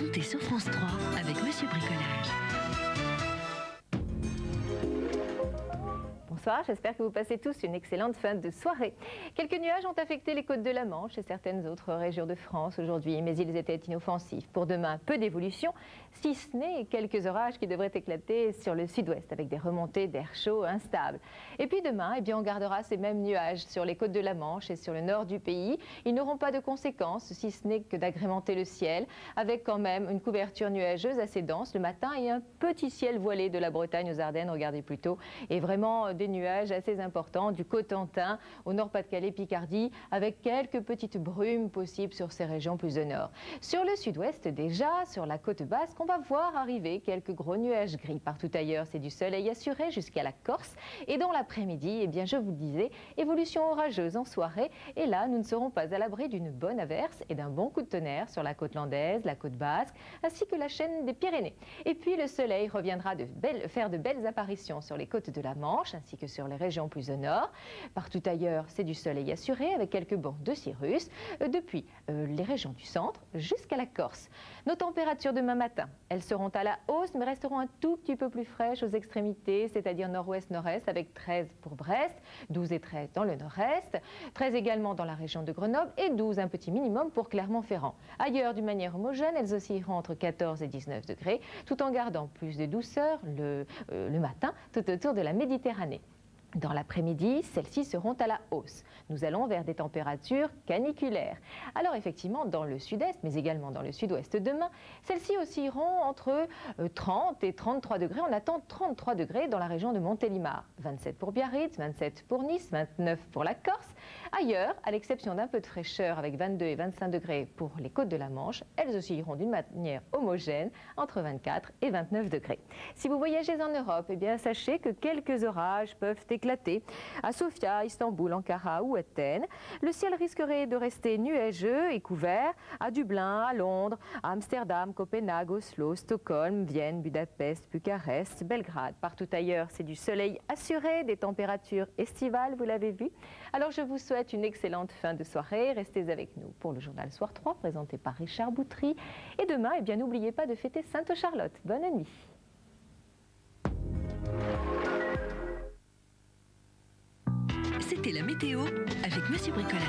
Comptez sur France 3 avec Monsieur Bricolage. Bonsoir, j'espère que vous passez tous une excellente fin de soirée. Quelques nuages ont affecté les côtes de la Manche et certaines autres régions de France aujourd'hui, mais ils étaient inoffensifs. Pour demain, peu d'évolution, si ce n'est quelques orages qui devraient éclater sur le sud-ouest avec des remontées d'air chaud instables. Et puis demain, on gardera ces mêmes nuages sur les côtes de la Manche et sur le nord du pays. Ils n'auront pas de conséquences, si ce n'est que d'agrémenter le ciel, avec quand même une couverture nuageuse assez dense le matin et un petit ciel voilé de la Bretagne aux Ardennes, regardez plutôt, et vraiment des nuages assez importants du Cotentin au Nord-Pas-de-Calais, Picardie, avec quelques petites brumes possibles sur ces régions plus au nord. Sur le sud-ouest déjà, sur la côte basque, on va voir arriver quelques gros nuages gris. Partout ailleurs, c'est du soleil assuré jusqu'à la Corse. Et dans l'après-midi, je vous le disais, évolution orageuse en soirée. Et là, nous ne serons pas à l'abri d'une bonne averse et d'un bon coup de tonnerre sur la côte landaise, la côte basque, ainsi que la chaîne des Pyrénées. Et puis le soleil reviendra faire de belles apparitions sur les côtes de la Manche, ainsi que sur les régions plus au nord. Partout ailleurs, c'est du soleil assuré avec quelques bancs de cirrus, depuis les régions du centre jusqu'à la Corse. Nos températures demain matin, elles seront à la hausse, mais resteront un tout petit peu plus fraîches aux extrémités, c'est-à-dire nord-ouest-nord-est, avec 13 pour Brest, 12 et 13 dans le nord-est, 13 également dans la région de Grenoble et 12, un petit minimum pour Clermont-Ferrand. Ailleurs, d'une manière homogène, elles oscilleront entre 14 et 19 degrés, tout en gardant plus de douceur le matin, tout autour de la Méditerranée. Dans l'après-midi, celles-ci seront à la hausse. Nous allons vers des températures caniculaires. Alors effectivement, dans le sud-est, mais également dans le sud-ouest demain, celles-ci oscilleront entre 30 et 33 degrés. On attend 33 degrés dans la région de Montélimar. 27 pour Biarritz, 27 pour Nice, 29 pour la Corse. Ailleurs, à l'exception d'un peu de fraîcheur avec 22 et 25 degrés pour les côtes de la Manche, elles oscilleront d'une manière homogène entre 24 et 29 degrés. Si vous voyagez en Europe, sachez que quelques orages peuvent éclater à Sofia, Istanbul, Ankara ou Athènes. Le ciel risquerait de rester nuageux et couvert à Dublin, à Londres, à Amsterdam, Copenhague, Oslo, Stockholm, Vienne, Budapest, Bucarest, Belgrade. Partout ailleurs, c'est du soleil assuré, des températures estivales, vous l'avez vu. Alors je vous souhaite une excellente fin de soirée. Restez avec nous pour le journal Soir 3 présenté par Richard Boutry. Et demain, n'oubliez pas de fêter Sainte-Charlotte. Bonne nuit. C'était la météo avec Monsieur Bricolage.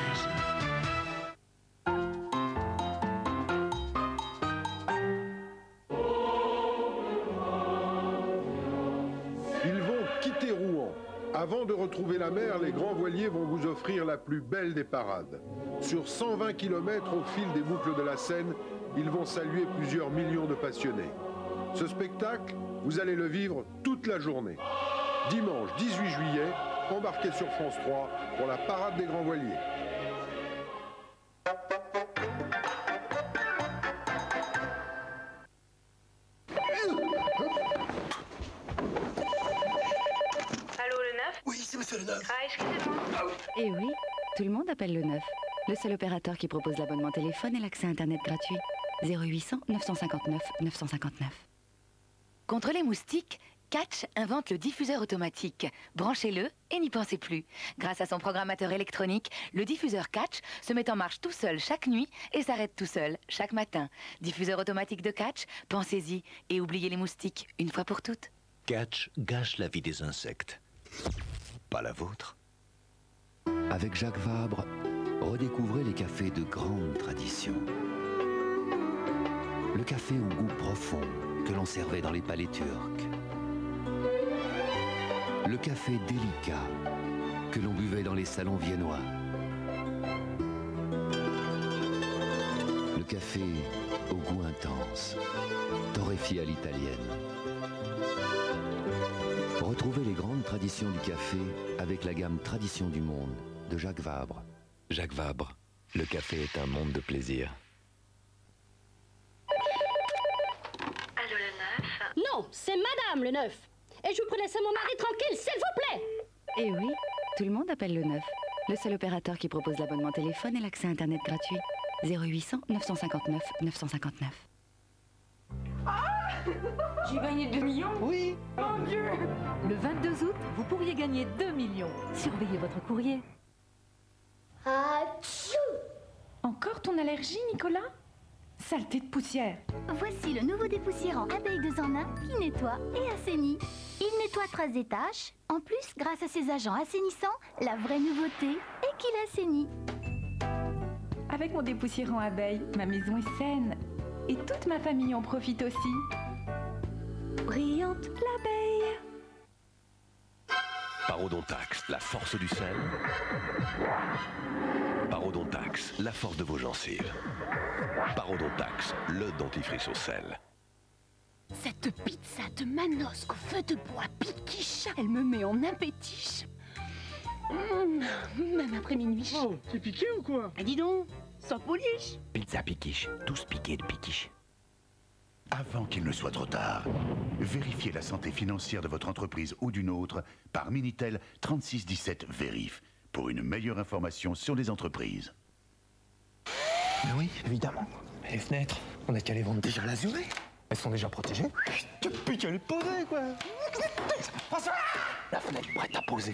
Ils vont quitter Rouen. Avant de retrouver la mer, les grands voiliers vont vous offrir la plus belle des parades. Sur 120 km au fil des boucles de la Seine, ils vont saluer plusieurs millions de passionnés. Ce spectacle, vous allez le vivre toute la journée. Dimanche 18 juillet, embarquez sur France 3 pour la parade des grands voiliers. Allô, le 9? Oui, c'est monsieur le 9. Ah, excusez-moi. Eh oui, tout le monde appelle le 9. Le seul opérateur qui propose l'abonnement téléphone et l'accès Internet gratuit. 0800 959 959. Contre les moustiques, Catch invente le diffuseur automatique. Branchez-le et n'y pensez plus. Grâce à son programmateur électronique, le diffuseur Catch se met en marche tout seul chaque nuit et s'arrête tout seul chaque matin. Diffuseur automatique de Catch, pensez-y et oubliez les moustiques une fois pour toutes. Catch gâche la vie des insectes. Pas la vôtre. Avec Jacques Vabre, redécouvrez les cafés de grande tradition. Le café au goût profond que l'on servait dans les palais turcs. Le café délicat que l'on buvait dans les salons viennois. Le café au goût intense, torréfié à l'italienne. Retrouvez les grandes traditions du café avec la gamme Tradition du Monde de Jacques Vabre. Jacques Vabre, le café est un monde de plaisir. Allô, le 9? Non, c'est madame le 9. Et je vous laisser mon mari tranquille, s'il vous plaît. Eh oui, tout le monde appelle le 9. Le seul opérateur qui propose l'abonnement téléphone et l'accès Internet gratuit. 0800 959 959. J'ai gagné 2 millions? Oui. Mon Dieu! Le 22 août, vous pourriez gagner 2 millions. Surveillez votre courrier. Atchou! Encore ton allergie, Nicolas? Saleté de poussière. Voici le nouveau dépoussiérant abeille 2 en 1 qui nettoie et assainit. Il nettoie traces des taches. En plus, grâce à ses agents assainissants, la vraie nouveauté est qu'il assainit. Avec mon dépoussiérant abeille, ma maison est saine. Et toute ma famille en profite aussi. Brillante l'abeille. Parodontax, la force du sel. Parodontax, la force de vos gencives. Parodontax, le dentifrice au sel. Cette pizza de Manosque au feu de bois piquiche, elle me met en appétiche. Même après minuit. Oh, t'es piqué ou quoi? Ah, dis donc, sans pouliche. Pizza piquiche, tous piqués de piquiche. Avant qu'il ne soit trop tard, vérifiez la santé financière de votre entreprise ou d'une autre par Minitel 3617 Vérif pour une meilleure information sur les entreprises. Mais oui, évidemment. Mais les fenêtres, on n'a qu'à les vendre déjà l'azuré. Elles sont déjà protégées. Depuis qu'elle est posée, quoi. François, la fenêtre prête à poser.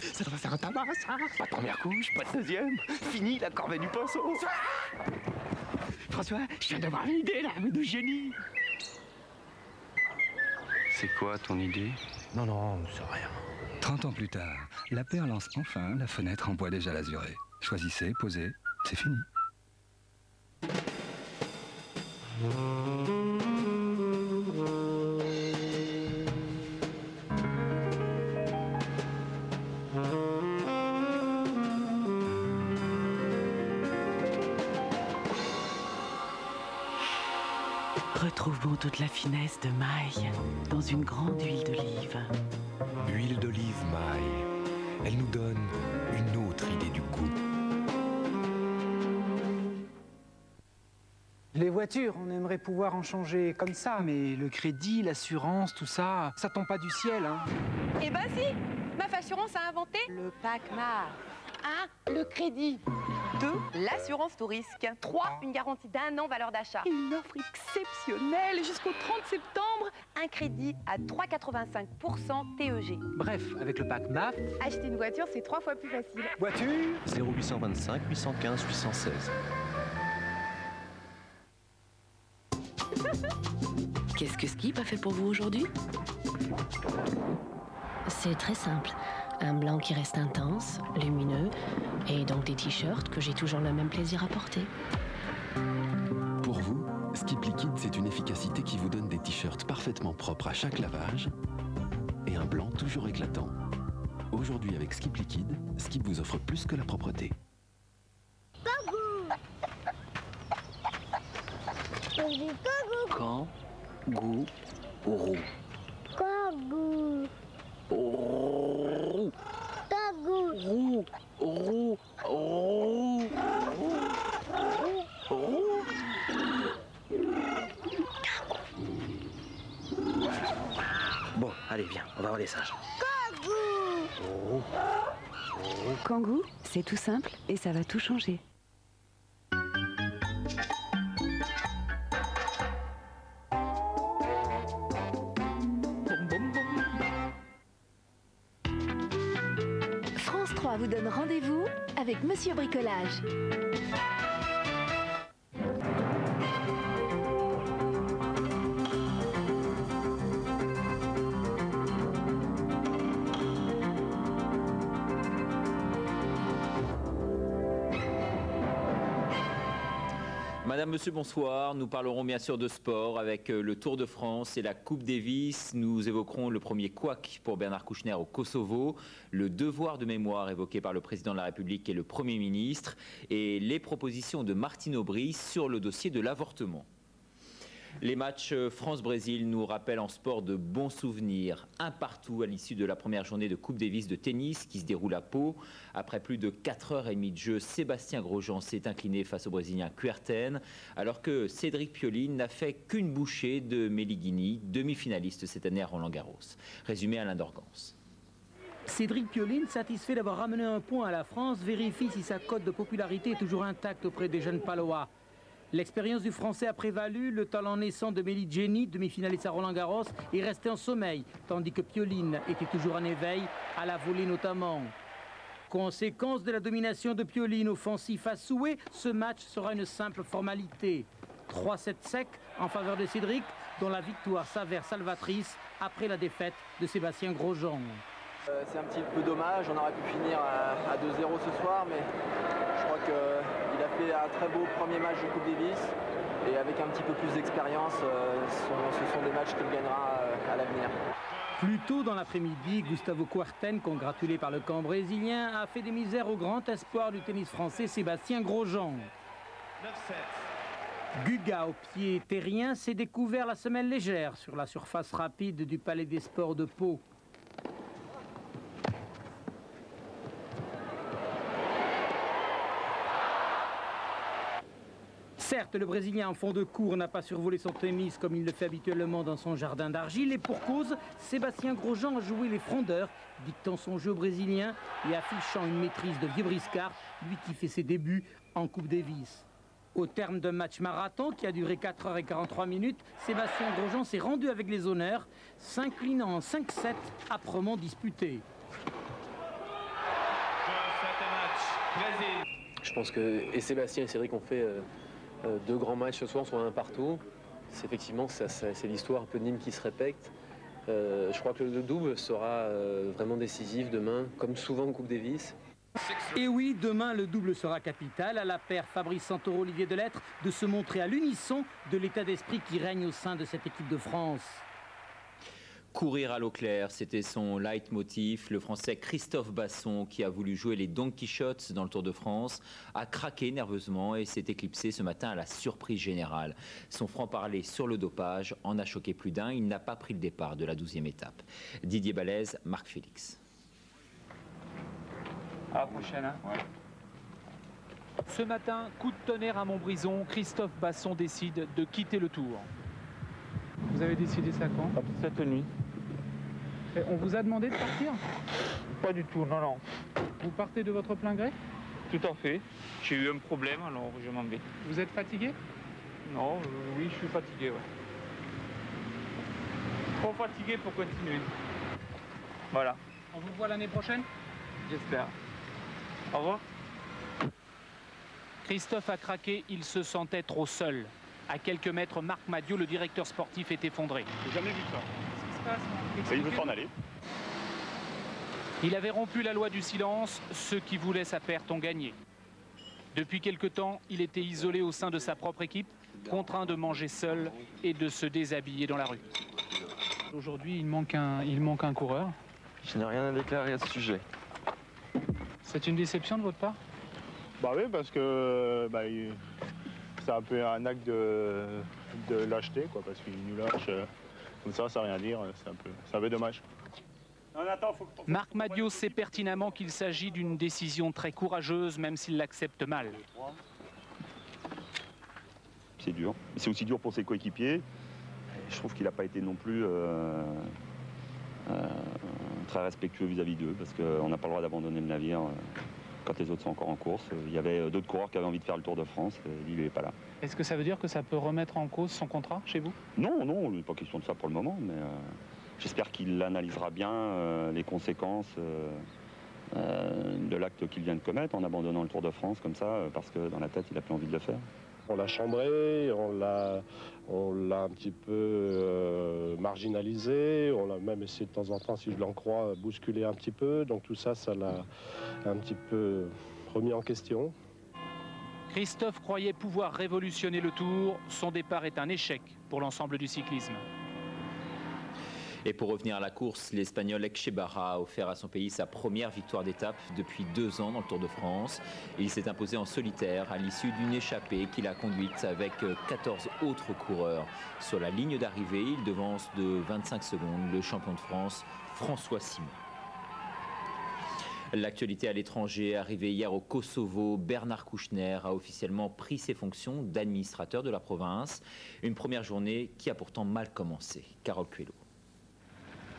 Ça devrait faire un tabac, ça. Pas de première couche, pas de deuxième. Fini la corvée du pinceau. François, je viens d'avoir une idée, là, mais de génie. C'est quoi ton idée? Non, c'est rien. 30 ans plus tard, la paire lance enfin la fenêtre en bois déjà lazuré. Choisissez, posez, c'est fini. Retrouvons toute la finesse de maille dans une grande huile d'olive. Huile d'olive maille. Elle nous donne une autre idée du goût. Les voitures, on aimerait pouvoir en changer comme ça, mais le crédit, l'assurance, tout ça, ça tombe pas du ciel, hein. Eh ben si, MAF Assurance a inventé le pack MAF. 1. Le crédit. 2. L'assurance tout risque. 3. Une garantie d'1 an valeur d'achat. Une offre exceptionnelle jusqu'au 30 septembre. Un crédit à 3,85% TEG. Bref, avec le pack MAF... Acheter une voiture, c'est 3 fois plus facile. Voiture 0825 815 816. Qu'est-ce que Skip a fait pour vous aujourd'hui? C'est très simple. Un blanc qui reste intense, lumineux, et donc des t-shirts que j'ai toujours le même plaisir à porter. Pour vous, Skip Liquide, c'est une efficacité qui vous donne des t-shirts parfaitement propres à chaque lavage et un blanc toujours éclatant. Aujourd'hui, avec Skip Liquide, Skip vous offre plus que la propreté. Quand goût roux. Kangou. Roux. Kangou. Roux. Roux. Roux. Roux. Bon, allez, viens, on va voir les singes. Kangou. Kangou, c'est tout simple et ça va tout changer. France 3 vous donne rendez-vous avec Monsieur Bricolage. Madame, Monsieur, bonsoir. Nous parlerons bien sûr de sport avec le Tour de France et la Coupe Davis. Nous évoquerons le premier couac pour Bernard Kouchner au Kosovo, le devoir de mémoire évoqué par le président de la République et le Premier ministre et les propositions de Martine Aubry sur le dossier de l'avortement. Les matchs France-Brésil nous rappellent en sport de bons souvenirs. Un partout à l'issue de la première journée de Coupe Davis de tennis qui se déroule à Pau. Après plus de 4h30 de jeu, Sébastien Grosjean s'est incliné face au Brésilien Kuerten, alors que Cédric Pioline n'a fait qu'une bouchée de Meligini, demi-finaliste cette année à Roland-Garros. Résumé Alain Dorgans. Cédric Pioline, satisfait d'avoir ramené un point à la France, vérifie si sa cote de popularité est toujours intacte auprès des jeunes Palois. L'expérience du Français a prévalu, le talent naissant de Meligeni, demi-finaliste à Roland-Garros, est resté en sommeil, tandis que Pioline était toujours en éveil, à la volée notamment. Conséquence de la domination de Pioline offensif à souhait, ce match sera une simple formalité. 3-7 secs en faveur de Cédric, dont la victoire s'avère salvatrice après la défaite de Sébastien Grosjean. C'est un petit peu dommage, on aurait pu finir à 2-0 ce soir, mais je crois qu'il a fait un très beau premier match de Coupe Davis. Et avec un petit peu plus d'expérience, ce sont des matchs qu'il gagnera à l'avenir. Plus tôt dans l'après-midi, Gustavo Kuerten, congratulé par le camp brésilien, a fait des misères au grand espoir du tennis français Sébastien Grosjean. 9-7. Guga, au pied terrien, s'est découvert la semelle légère sur la surface rapide du Palais des Sports de Pau. Certes, le Brésilien en fond de cours n'a pas survolé son tennis comme il le fait habituellement dans son jardin d'argile, et pour cause, Sébastien Grosjean a joué les frondeurs, dictant son jeu brésilien et affichant une maîtrise de vieux briscard, lui qui fait ses débuts en Coupe Davis. Au terme d'un match marathon qui a duré 4h43, Sébastien Grosjean s'est rendu avec les honneurs, s'inclinant en 5-7 âprement disputé. Je pense que Sébastien et Cédric ont fait deux grands matchs ce soir, soit un partout. Effectivement, c'est l'histoire un peu de Nîmes qui se répète. Je crois que le double sera vraiment décisif demain, comme souvent en Coupe Davis. Et oui, demain, le double sera capital. À la paire Fabrice Santoro-Olivier Delettre de se montrer à l'unisson de l'état d'esprit qui règne au sein de cette équipe de France. Courir à l'eau claire, c'était son leitmotiv. Le Français Christophe Basson, qui a voulu jouer les Don Quichotte dans le Tour de France, a craqué nerveusement et s'est éclipsé ce matin à la surprise générale. Son franc-parler sur le dopage en a choqué plus d'un. Il n'a pas pris le départ de la 12e étape. Didier Balèze, Marc Félix. À la prochaine. Hein. Ouais. Ce matin, coup de tonnerre à Montbrison, Christophe Basson décide de quitter le Tour. Vous avez décidé ça quand? Cette nuit. Et on vous a demandé de partir? Pas du tout, non, non. Vous partez de votre plein gré? Tout à fait. J'ai eu un problème, alors je m'en vais. Vous êtes fatigué? Non, oui, je suis fatigué, ouais. Trop fatigué pour continuer. Voilà. On vous voit l'année prochaine? J'espère. Au revoir. Christophe a craqué, il se sentait trop seul. À quelques mètres, Marc Madiot, le directeur sportif, est effondré. J'ai jamais vu ça. Qu'est-ce qui se passe? Et il veut s'en aller. Il avait rompu la loi du silence, ceux qui voulaient sa perte ont gagné. Depuis quelque temps, il était isolé au sein de sa propre équipe, contraint de manger seul et de se déshabiller dans la rue. Aujourd'hui, il manque un coureur. Je n'ai rien à déclarer à ce sujet. C'est une déception de votre part? Bah oui, parce que c'est un peu un acte de lâcheté, quoi, parce qu'il nous lâche comme ça, sans rien dire, c'est un peu dommage. Marc Madiot sait pertinemment qu'il s'agit d'une décision très courageuse, même s'il l'accepte mal. C'est dur. C'est aussi dur pour ses coéquipiers. Je trouve qu'il n'a pas été non plus très respectueux vis-à-vis d'eux, parce qu'on n'a pas le droit d'abandonner le navire quand les autres sont encore en course. Il y avait d'autres coureurs qui avaient envie de faire le Tour de France, et lui, il n'est pas là. Est-ce que ça veut dire que ça peut remettre en cause son contrat chez vous? Non, non, il n'est pas question de ça pour le moment, mais j'espère qu'il analysera bien les conséquences de l'acte qu'il vient de commettre en abandonnant le Tour de France comme ça, parce que dans la tête, il n'a plus envie de le faire. On l'a chambré, on l'a un petit peu marginalisé, on l'a même essayé de temps en temps, si je l'en crois, bousculer un petit peu. Donc tout ça, ça l'a un petit peu remis en question. Christophe croyait pouvoir révolutionner le Tour. Son départ est un échec pour l'ensemble du cyclisme. Et pour revenir à la course, l'Espagnol Etxebarra a offert à son pays sa première victoire d'étape depuis 2 ans dans le Tour de France. Et il s'est imposé en solitaire à l'issue d'une échappée qu'il a conduite avec 14 autres coureurs. Sur la ligne d'arrivée, il devance de 25 secondes le champion de France, François Simon. L'actualité à l'étranger, arrivé hier au Kosovo, Bernard Kouchner a officiellement pris ses fonctions d'administrateur de la province. Une première journée qui a pourtant mal commencé. Carole Coelho.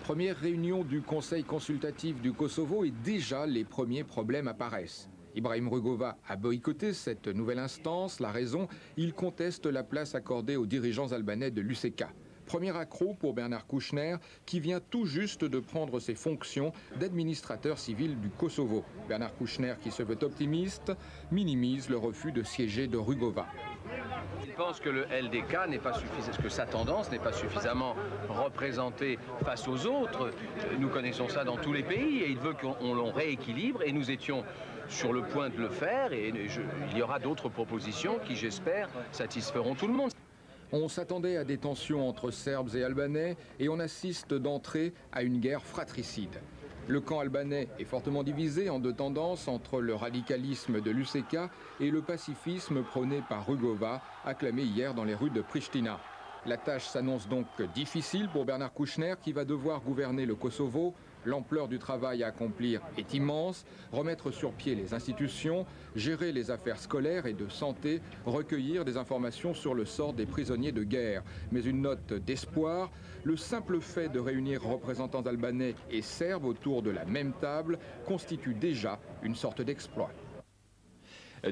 Première réunion du Conseil consultatif du Kosovo et déjà les premiers problèmes apparaissent. Ibrahim Rugova a boycotté cette nouvelle instance. La raison, il conteste la place accordée aux dirigeants albanais de l'UCK. Premier accroc pour Bernard Kouchner, qui vient tout juste de prendre ses fonctions d'administrateur civil du Kosovo. Bernard Kouchner, qui se veut optimiste, minimise le refus de siéger de Rugova. Il pense que le LDK n'est pas suffisant, que sa tendance n'est pas suffisamment représentée face aux autres. Nous connaissons ça dans tous les pays et il veut qu'on l'on rééquilibre et nous étions sur le point de le faire et il y aura d'autres propositions qui, j'espère, satisferont tout le monde. On s'attendait à des tensions entre Serbes et Albanais et on assiste d'entrée à une guerre fratricide. Le camp albanais est fortement divisé en deux tendances entre le radicalisme de l'UÇK et le pacifisme prôné par Rugova, acclamé hier dans les rues de Pristina. La tâche s'annonce donc difficile pour Bernard Kouchner qui va devoir gouverner le Kosovo. L'ampleur du travail à accomplir est immense, remettre sur pied les institutions, gérer les affaires scolaires et de santé, recueillir des informations sur le sort des prisonniers de guerre. Mais une note d'espoir, le simple fait de réunir représentants albanais et serbes autour de la même table constitue déjà une sorte d'exploit.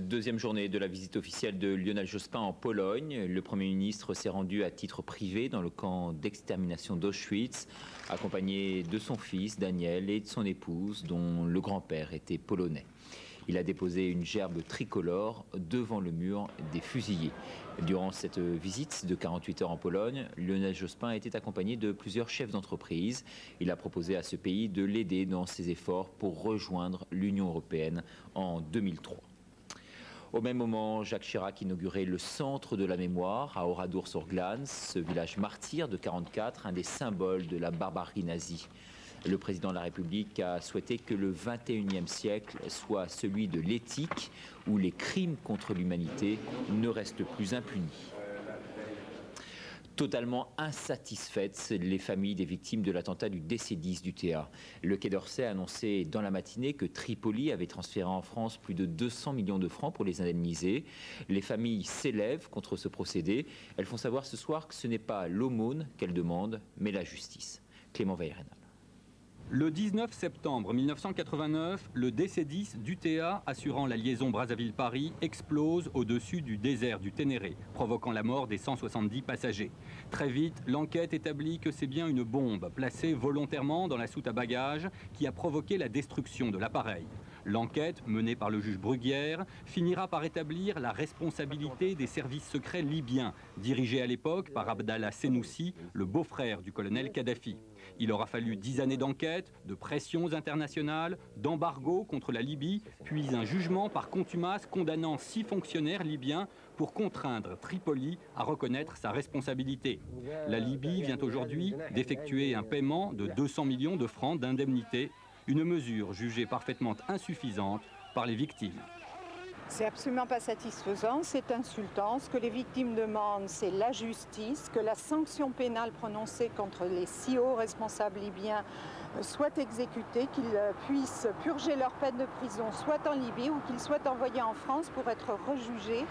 Deuxième journée de la visite officielle de Lionel Jospin en Pologne. Le Premier ministre s'est rendu à titre privé dans le camp d'extermination d'Auschwitz, accompagné de son fils Daniel et de son épouse, dont le grand-père était polonais. Il a déposé une gerbe tricolore devant le mur des fusillés. Durant cette visite de 48 heures en Pologne, Lionel Jospin était accompagné de plusieurs chefs d'entreprise. Il a proposé à ce pays de l'aider dans ses efforts pour rejoindre l'Union européenne en 2003. Au même moment, Jacques Chirac inaugurait le centre de la mémoire à Oradour-sur-Glane, ce village martyr de 1944, un des symboles de la barbarie nazie. Le président de la République a souhaité que le XXIe siècle soit celui de l'éthique, où les crimes contre l'humanité ne restent plus impunis. Totalement insatisfaites, les familles des victimes de l'attentat du DC-10 d'UTA. Le Quai d'Orsay a annoncé dans la matinée que Tripoli avait transféré en France plus de 200 millions de francs pour les indemniser. Les familles s'élèvent contre ce procédé. Elles font savoir ce soir que ce n'est pas l'aumône qu'elles demandent, mais la justice. Clément Veillerenal. Le 19 septembre 1989, le DC-10 d'UTA assurant la liaison Brazzaville-Paris explose au-dessus du désert du Ténéré, provoquant la mort des 170 passagers. Très vite, l'enquête établit que c'est bien une bombe placée volontairement dans la soute à bagages qui a provoqué la destruction de l'appareil. L'enquête, menée par le juge Bruguière, finira par établir la responsabilité des services secrets libyens, dirigés à l'époque par Abdallah Senoussi, le beau-frère du colonel Kadhafi. Il aura fallu 10 années d'enquête, de pressions internationales, d'embargo contre la Libye, puis un jugement par contumace condamnant 6 fonctionnaires libyens pour contraindre Tripoli à reconnaître sa responsabilité. La Libye vient aujourd'hui d'effectuer un paiement de 200 millions de francs d'indemnité, une mesure jugée parfaitement insuffisante par les victimes. C'est absolument pas satisfaisant, c'est insultant. Ce que les victimes demandent, c'est la justice, que la sanction pénale prononcée contre les 6 hauts responsables libyens soit exécutée, qu'ils puissent purger leur peine de prison, soit en Libye ou qu'ils soient envoyés en France pour être rejugés.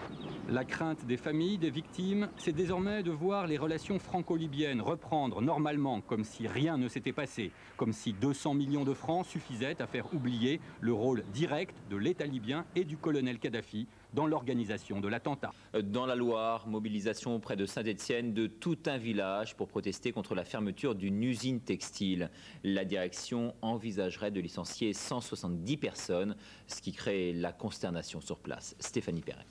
La crainte des familles des victimes, c'est désormais de voir les relations franco-libyennes reprendre normalement, comme si rien ne s'était passé, comme si 200 millions de francs suffisaient à faire oublier le rôle direct de l'État libyen et du colonel Kadhafi dans l'organisation de l'attentat. Dans la Loire, mobilisation près de Saint-Étienne de tout un village pour protester contre la fermeture d'une usine textile. La direction envisagerait de licencier 170 personnes, ce qui crée la consternation sur place. Stéphanie Pérez.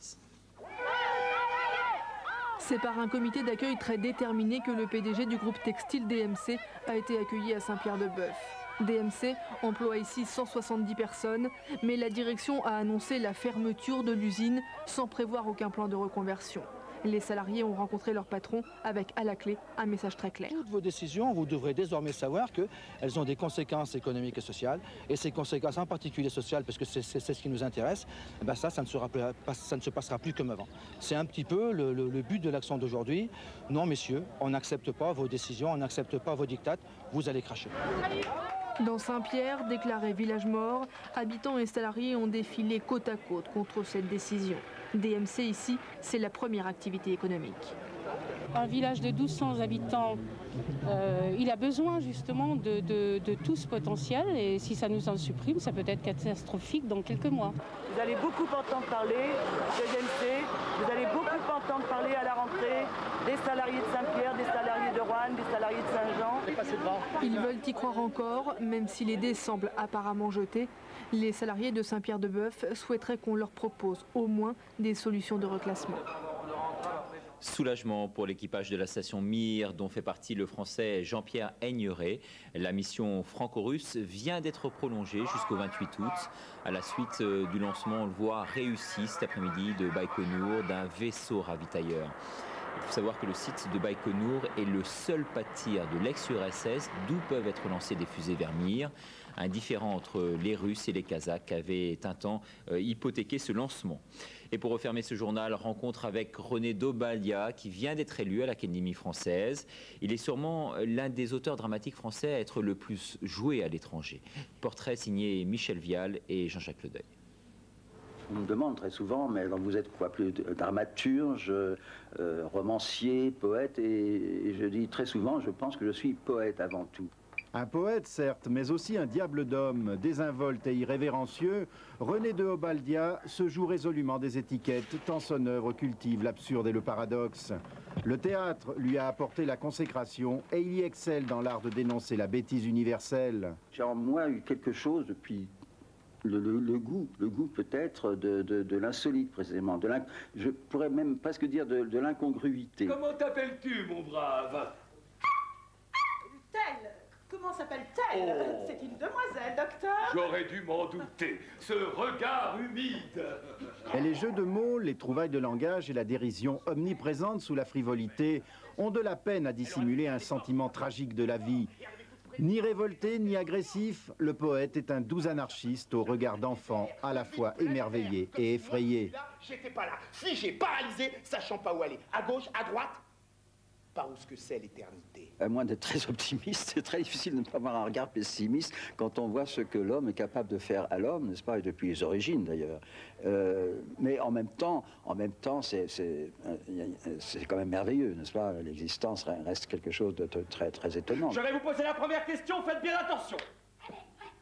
C'est par un comité d'accueil très déterminé que le PDG du groupe textile DMC a été accueilli à Saint-Pierre-de-Bœuf. DMC emploie ici 170 personnes, mais la direction a annoncé la fermeture de l'usine sans prévoir aucun plan de reconversion. Les salariés ont rencontré leur patron avec à la clé un message très clair. Toutes vos décisions, vous devrez désormais savoir qu'elles ont des conséquences économiques et sociales. Et ces conséquences en particulier sociales, parce que c'est ce qui nous intéresse, ben ça ne se passera plus comme avant. C'est un petit peu le but de l'action d'aujourd'hui. Non messieurs, on n'accepte pas vos décisions, on n'accepte pas vos dictats, vous allez cracher. Dans Saint-Pierre, déclaré village mort, habitants et salariés ont défilé côte à côte contre cette décision. DMC ici, c'est la première activité économique. Un village de 1200 habitants, il a besoin justement de tout ce potentiel et si ça nous en supprime, ça peut être catastrophique dans quelques mois. Vous allez beaucoup entendre parler de DMC, vous allez beaucoup entendre parler à la rentrée des salariés de Saint-Pierre, des salariés de Roanne, des salariés de Saint-Jean. Ils veulent y croire encore, même si les dés semblent apparemment jetés. Les salariés de Saint-Pierre-de-Bœuf souhaiteraient qu'on leur propose au moins des solutions de reclassement. Soulagement pour l'équipage de la station Mir, dont fait partie le Français Jean-Pierre Aigneret. La mission franco-russe vient d'être prolongée jusqu'au 28 août. À la suite du lancement, on le voit, réussi cet après-midi de Baïkonour d'un vaisseau ravitailleur. Il faut savoir que le site de Baïkonour est le seul pas de tir de l'ex-URSS d'où peuvent être lancées des fusées vers Mir. Un différend entre les Russes et les Kazakhs avait un temps hypothéqué ce lancement. Et pour refermer ce journal, rencontre avec René Dobalia, qui vient d'être élu à l'Académie française. Il est sûrement l'un des auteurs dramatiques français à être le plus joué à l'étranger. Portrait signé Michel Vial et Jean-Jacques Ledeuil. On me demande très souvent, mais alors vous êtes quoi, plus dramaturge, romancier, poète, et je dis très souvent, je pense que je suis poète avant tout. Un poète, certes, mais aussi un diable d'homme, désinvolte et irrévérencieux, René de Obaldia se joue résolument des étiquettes, tant son œuvre cultive l'absurde et le paradoxe. Le théâtre lui a apporté la consécration et il y excelle dans l'art de dénoncer la bêtise universelle. J'ai en moi eu quelque chose depuis le goût peut-être de l'insolite précisément, je pourrais même presque dire de l'incongruité. Comment t'appelles-tu, mon brave? Telle. Comment s'appelle-t-elle? C'est une demoiselle, docteur. J'aurais dû m'en douter. Ce regard humide. Et les jeux de mots, les trouvailles de langage et la dérision omniprésentes sous la frivolité ont de la peine à dissimuler un sentiment tragique de la vie. Ni révolté, ni agressif, le poète est un doux anarchiste au regard d'enfant, à la fois émerveillé et effrayé. J'étais pas là. Si j'ai paralysé, sachant pas où aller. À gauche, à droite, pas où ce que c'est l'éternité. À moins d'être très optimiste, c'est très difficile de ne pas avoir un regard pessimiste quand on voit ce que l'homme est capable de faire à l'homme, n'est-ce pas, et depuis les origines d'ailleurs. Mais en même temps, c'est quand même merveilleux, n'est-ce pas? L'existence reste quelque chose de très, très étonnant. Je vais vous poser la première question, faites bien attention.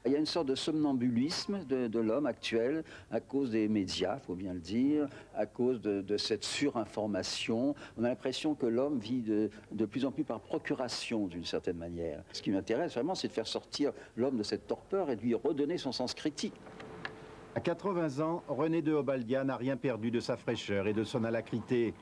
Il y a une sorte de somnambulisme de l'homme actuel à cause des médias, il faut bien le dire, à cause de cette surinformation. On a l'impression que l'homme vit de plus en plus par procuration d'une certaine manière. Ce qui m'intéresse vraiment, c'est de faire sortir l'homme de cette torpeur et de lui redonner son sens critique. À 80 ans, René de Obaldia n'a rien perdu de sa fraîcheur et de son alacrité.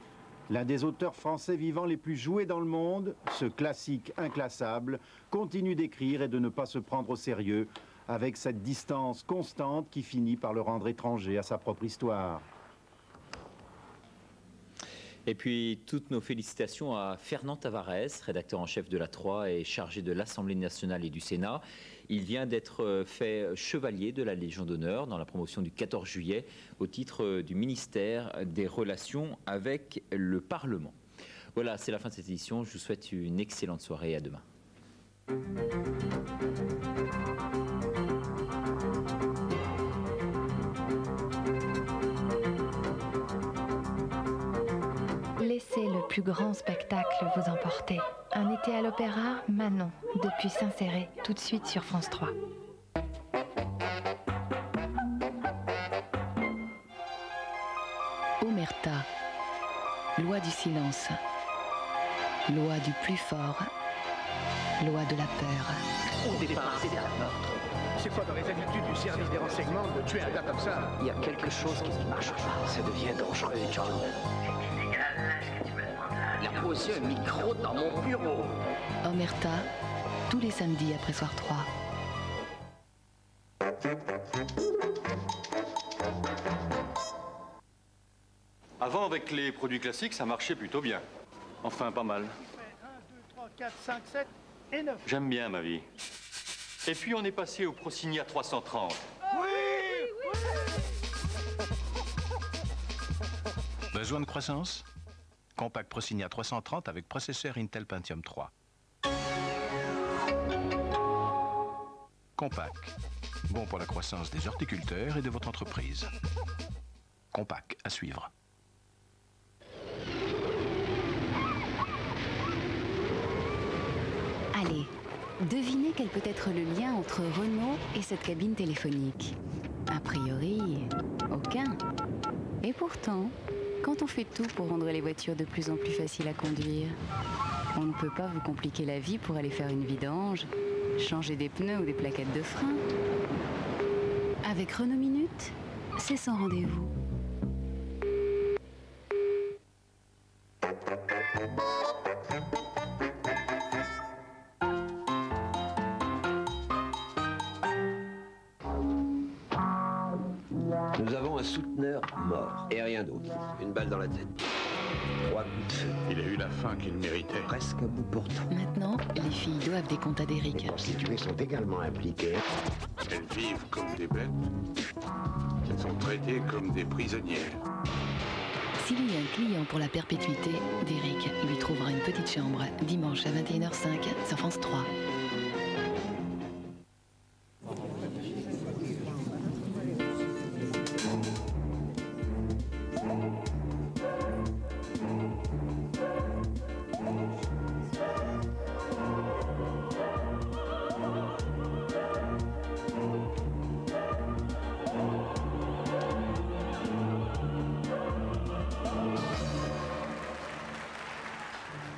L'un des auteurs français vivants les plus joués dans le monde, ce classique inclassable, continue d'écrire et de ne pas se prendre au sérieux, avec cette distance constante qui finit par le rendre étranger à sa propre histoire. Et puis, toutes nos félicitations à Fernand Tavares, rédacteur en chef de La 3 et chargé de l'Assemblée nationale et du Sénat. Il vient d'être fait chevalier de la Légion d'honneur dans la promotion du 14 juillet au titre du ministère des Relations avec le Parlement. Voilà, c'est la fin de cette édition. Je vous souhaite une excellente soirée et à demain. Laissez le plus grand spectacle vous emporter. Un été à l'opéra, Manon, depuis Saint-Céré, tout de suite sur France 3. Omerta, loi du silence, loi du plus fort, loi de la peur. Au départ, c'était un meurtre. C'est quoi dans les habitudes du service des renseignements de tuer un gars comme ça? Il y a quelque chose qui ne marche pas. Ça devient dangereux, John. Il a posé un micro dans mon bureau. Omerta, tous les samedis après soir 3. Avant, avec les produits classiques, ça marchait plutôt bien. Enfin, pas mal. 1, 2, 3, 4, 5, 7 et 9. J'aime bien ma vie. Et puis, on est passé au Prosigna 330. Oui! Besoin de croissance? Compact Prosigna 330 avec processeur Intel Pentium 3. Compact. Bon pour la croissance des horticulteurs et de votre entreprise. Compact à suivre. Allez, devinez quel peut être le lien entre Renault et cette cabine téléphonique. A priori, aucun. Et pourtant, quand on fait tout pour rendre les voitures de plus en plus faciles à conduire, on ne peut pas vous compliquer la vie pour aller faire une vidange, changer des pneus ou des plaquettes de frein. Avec Renault Minute, c'est sans rendez-vous. un souteneur mort. Et rien d'autre. Une balle dans la tête. 3 coups de feu. Il a eu la fin qu'il méritait. Presque à bout portant. Maintenant, les filles doivent des comptes à Derrick. Les prostituées sont également impliquées. Elles vivent comme des bêtes. Elles sont traitées comme des prisonnières. S'il y a un client pour la perpétuité, Derrick lui trouvera une petite chambre dimanche à 21h05 sur France 3.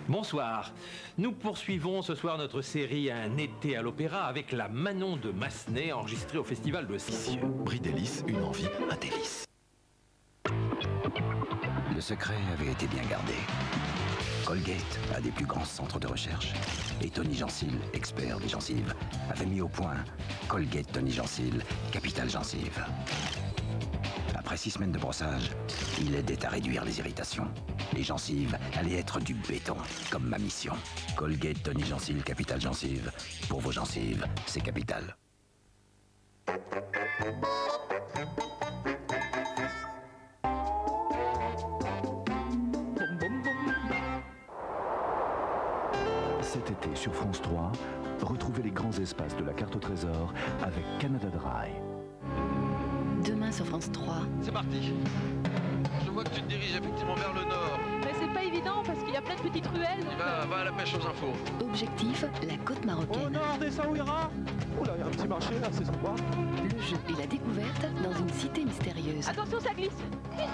Bonsoir. Nous poursuivons ce soir notre série Un été à l'opéra avec la Manon de Massenet enregistrée au festival de Sissieux. Brie délice, une envie, un délice. Le secret avait été bien gardé. Colgate, un des plus grands centres de recherche, et Tony Gencil, expert des gencives, avait mis au point Colgate Tony Gencil, Capital Gencive. Après 6 semaines de brossage, il aidait à réduire les irritations. Les gencives allaient être du béton, comme ma mission. Colgate Tony Gencil, Capital Gencive. Pour vos gencives, c'est capital. Cet été sur France 3, retrouvez les grands espaces de la carte au trésor avec Canada Dry. Demain sur France 3. C'est parti. Je vois que tu te diriges effectivement vers le nord. Mais c'est pas évident parce qu'il y a plein de petites ruelles. Va à la pêche aux infos. Objectif, la côte marocaine. Au nord des Saouira. Oh là, il y a un petit marché là, c'est sympa. Le jeu et la découverte dans une cité mystérieuse. Attention, ça glisse.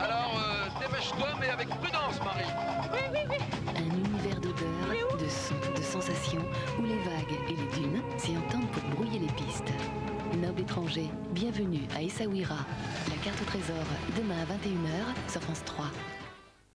Alors, dépêche-toi, mais avec prudence, Marie. Oui, oui, oui. Un univers d'odeurs, de sons, de sensations, où les vagues et les dunes s'y entendent pour brouiller les pistes. Noble étranger, bienvenue à Essaouira. La carte au trésor, demain à 21h sur France 3.